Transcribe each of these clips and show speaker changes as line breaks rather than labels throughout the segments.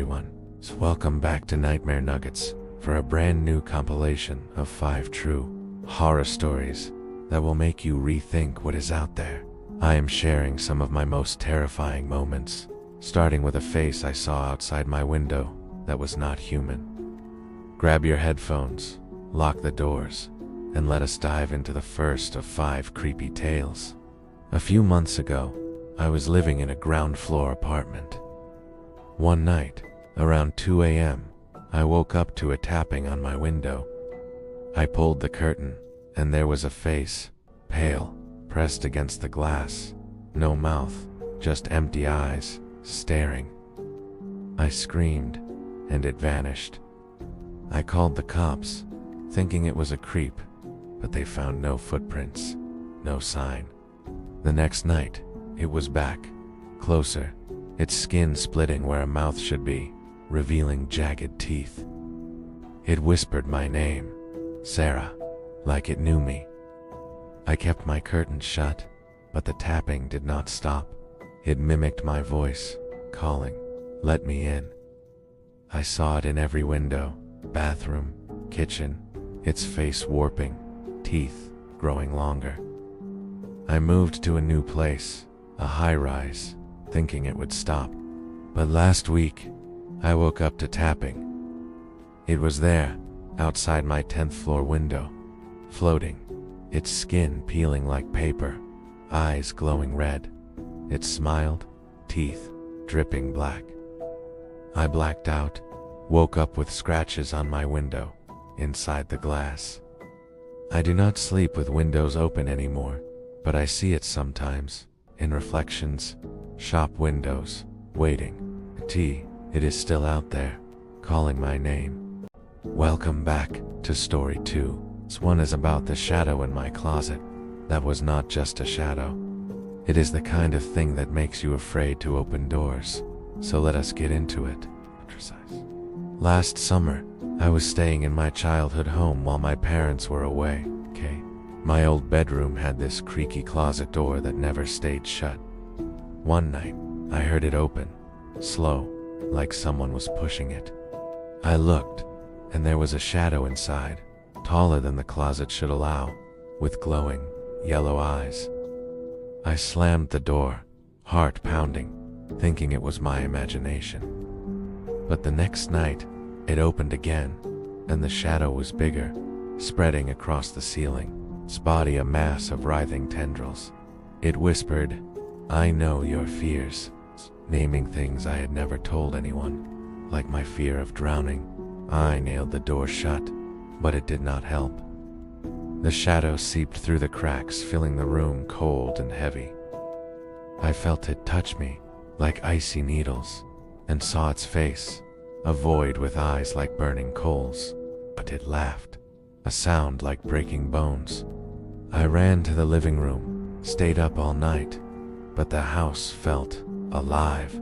everyone. Welcome back to Nightmare Nuggets for a brand new compilation of 5 true horror stories that will make you rethink what is out there. I am sharing some of my most terrifying moments, starting with a face I saw outside my window that was not human. Grab your headphones, lock the doors, and let us dive into the first of 5 creepy tales. A few months ago, I was living in a ground floor apartment. One night, around 2 a.m., I woke up to a tapping on my window. I pulled the curtain, and there was a face, pale, pressed against the glass. No mouth, just empty eyes, staring. I screamed, and it vanished. I called the cops, thinking it was a creep, but they found no footprints, no sign. The next night, it was back, closer, its skin splitting where a mouth should be, revealing jagged teeth. It whispered my name, Sarah, like it knew me. I kept my curtains shut, but the tapping did not stop. It mimicked my voice, calling, "Let me in." I saw it in every window, bathroom, kitchen, its face warping, teeth growing longer. I moved to a new place, a high-rise, thinking it would stop. But last week, I woke up to tapping. It was there, outside my 10th floor window, floating, its skin peeling like paper, eyes glowing red. It smiled, teeth dripping black. I blacked out, woke up with scratches on my window, inside the glass. I do not sleep with windows open anymore, but I see it sometimes, in reflections, shop windows, waiting. It is still out there, calling my name. Welcome back to story 2. This one is about the shadow in my closet. That was not just a shadow. It is the kind of thing that makes you afraid to open doors. So let us get into it. Last summer, I was staying in my childhood home while my parents were away. My old bedroom had this creaky closet door that never stayed shut. One night, I heard it open, slow, like someone was pushing it. I looked, and there was a shadow inside, taller than the closet should allow, with glowing, yellow eyes. I slammed the door, heart pounding, thinking it was my imagination. But the next night, it opened again, and the shadow was bigger, spreading across the ceiling, its body a mass of writhing tendrils. It whispered, "I know your fears," naming things I had never told anyone, like my fear of drowning. I nailed the door shut, but it did not help. The shadow seeped through the cracks, filling the room cold and heavy. I felt it touch me, like icy needles, and saw its face, a void with eyes like burning coals. But it laughed, a sound like breaking bones. I ran to the living room, stayed up all night, but the house felt alive.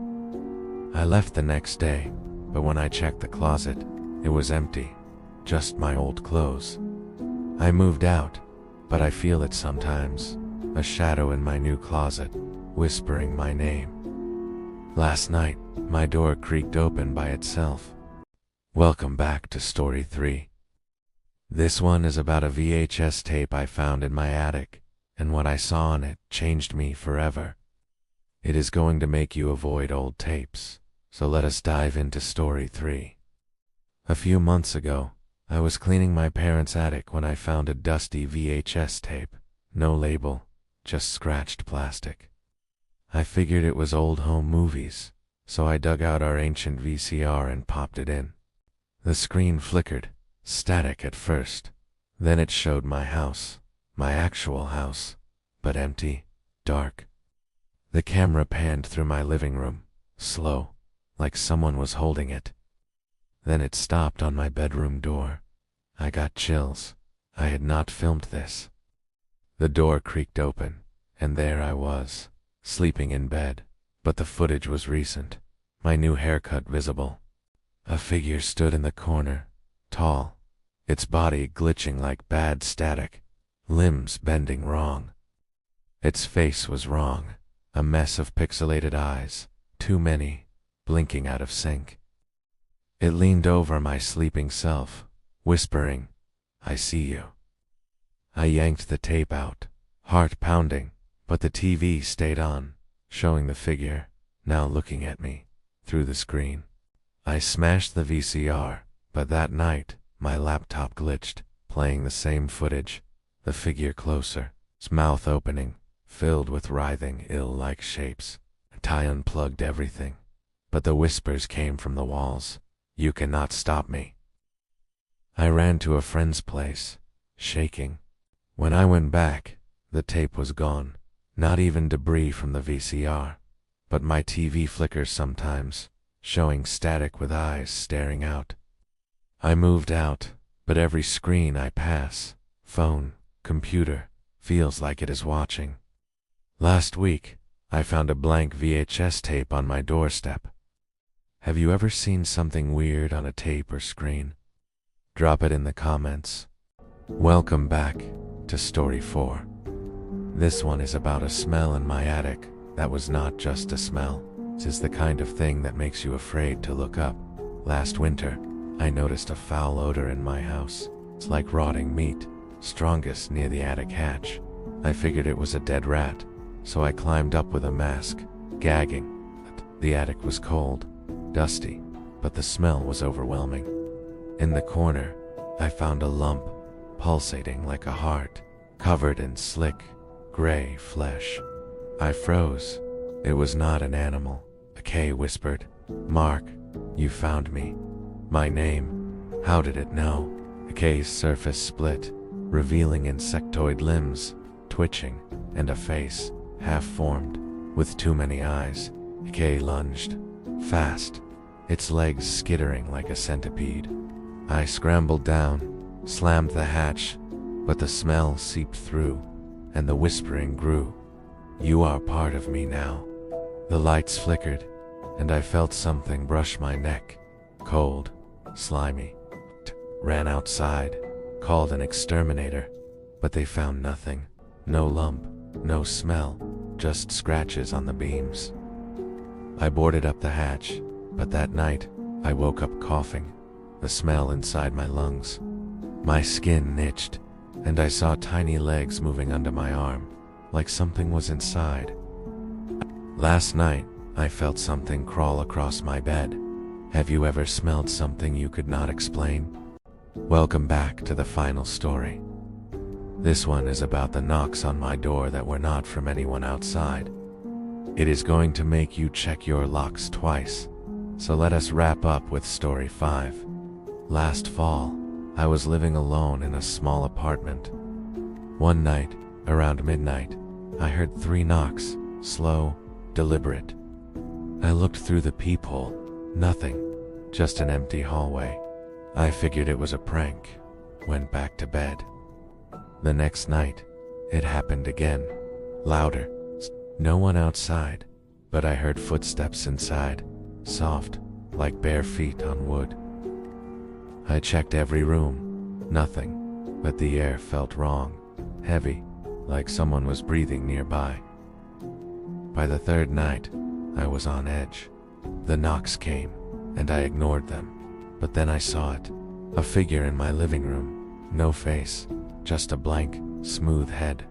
I left the next day, but when I checked the closet, it was empty, just my old clothes. I moved out, but I feel it sometimes, a shadow in my new closet, whispering my name. Last night, my door creaked open by itself. Welcome back to story 3. This one is about a VHS tape I found in my attic, and what I saw on it changed me forever. It is going to make you avoid old tapes, so let us dive into story 3. A few months ago, I was cleaning my parents' attic when I found a dusty VHS tape. No label, just scratched plastic. I figured it was old home movies, so I dug out our ancient VCR and popped it in. The screen flickered, static at first. Then it showed my house, my actual house, but empty, dark. The camera panned through my living room, slow, like someone was holding it. Then it stopped on my bedroom door. I got chills. I had not filmed this. The door creaked open, and there I was, sleeping in bed, but the footage was recent, my new haircut visible. A figure stood in the corner, tall, its body glitching like bad static, limbs bending wrong. Its face was wrong, a mess of pixelated eyes, too many, blinking out of sync. It leaned over my sleeping self, whispering, "I see you." I yanked the tape out, heart pounding, but the TV stayed on, showing the figure, now looking at me, through the screen. I smashed the VCR, but that night, my laptop glitched, playing the same footage, the figure closer, its mouth opening, filled with writhing, ill-like shapes. I unplugged everything, but the whispers came from the walls. "You cannot stop me." I ran to a friend's place, shaking. When I went back, the tape was gone, not even debris from the VCR, but my TV flickers sometimes, showing static with eyes staring out. I moved out, but every screen I pass, phone, computer, feels like it is watching. Last week, I found a blank VHS tape on my doorstep. Have you ever seen something weird on a tape or screen? Drop it in the comments. Welcome back to Story 4. This one is about a smell in my attic that was not just a smell. It is the kind of thing that makes you afraid to look up. Last winter, I noticed a foul odor in my house. It's like rotting meat, strongest near the attic hatch. I figured it was a dead rat, so I climbed up with a mask, gagging. The attic was cold, dusty, but the smell was overwhelming. In the corner, I found a lump, pulsating like a heart, covered in slick, gray flesh. I froze. It was not an animal. A K whispered, "Mark, you found me." My name. How did it know? The K's surface split, revealing insectoid limbs, twitching, and a face, half-formed, with too many eyes. The K lunged, fast, its legs skittering like a centipede. I scrambled down, slammed the hatch, but the smell seeped through, and the whispering grew. "You are part of me now." The lights flickered, and I felt something brush my neck, cold, slimy. Ran outside, called an exterminator, but they found nothing. No lump, no smell, just scratches on the beams. I boarded up the hatch, but that night, I woke up coughing, the smell inside my lungs. My skin itched, and I saw tiny legs moving under my arm, like something was inside. Last night, I felt something crawl across my bed. Have you ever smelled something you could not explain? Welcome back to the final story. This one is about the knocks on my door that were not from anyone outside. It is going to make you check your locks twice. So let us wrap up with story 5. Last fall, I was living alone in a small apartment. One night, around midnight, I heard 3 knocks, slow, deliberate. I looked through the peephole, nothing, just an empty hallway. I figured it was a prank, went back to bed. The next night, it happened again, louder. No one outside, but I heard footsteps inside, soft, like bare feet on wood. I checked every room, nothing, but the air felt wrong, heavy, like someone was breathing nearby. By the 3rd night, I was on edge. The knocks came, and I ignored them, but then I saw it, a figure in my living room, no face, just a blank, smooth head,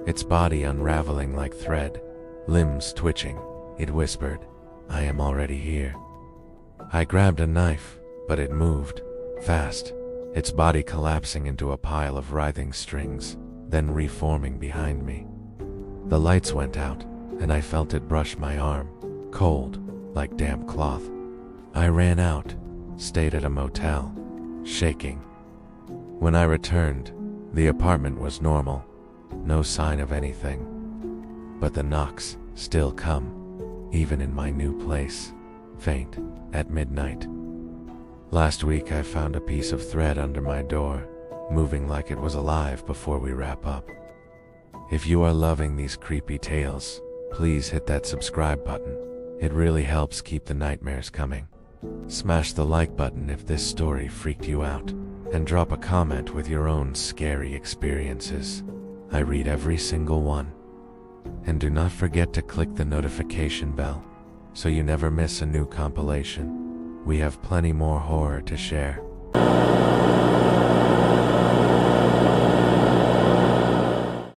its body unraveling like thread, limbs twitching. It whispered, "I am already here." I grabbed a knife, but it moved, fast, its body collapsing into a pile of writhing strings, then reforming behind me. The lights went out, and I felt it brush my arm, cold, like damp cloth. I ran out, stayed at a motel, shaking. When I returned, the apartment was normal, no sign of anything. But the knocks still come, even in my new place, faint, at midnight. Last week I found a piece of thread under my door, moving like it was alive before we wrap up. If you are loving these creepy tales, please hit that subscribe button. It really helps keep the nightmares coming. Smash the like button if this story freaked you out, and drop a comment with your own scary experiences. I read every single one. And do not forget to click the notification bell, so you never miss a new compilation. we have plenty more horror to share.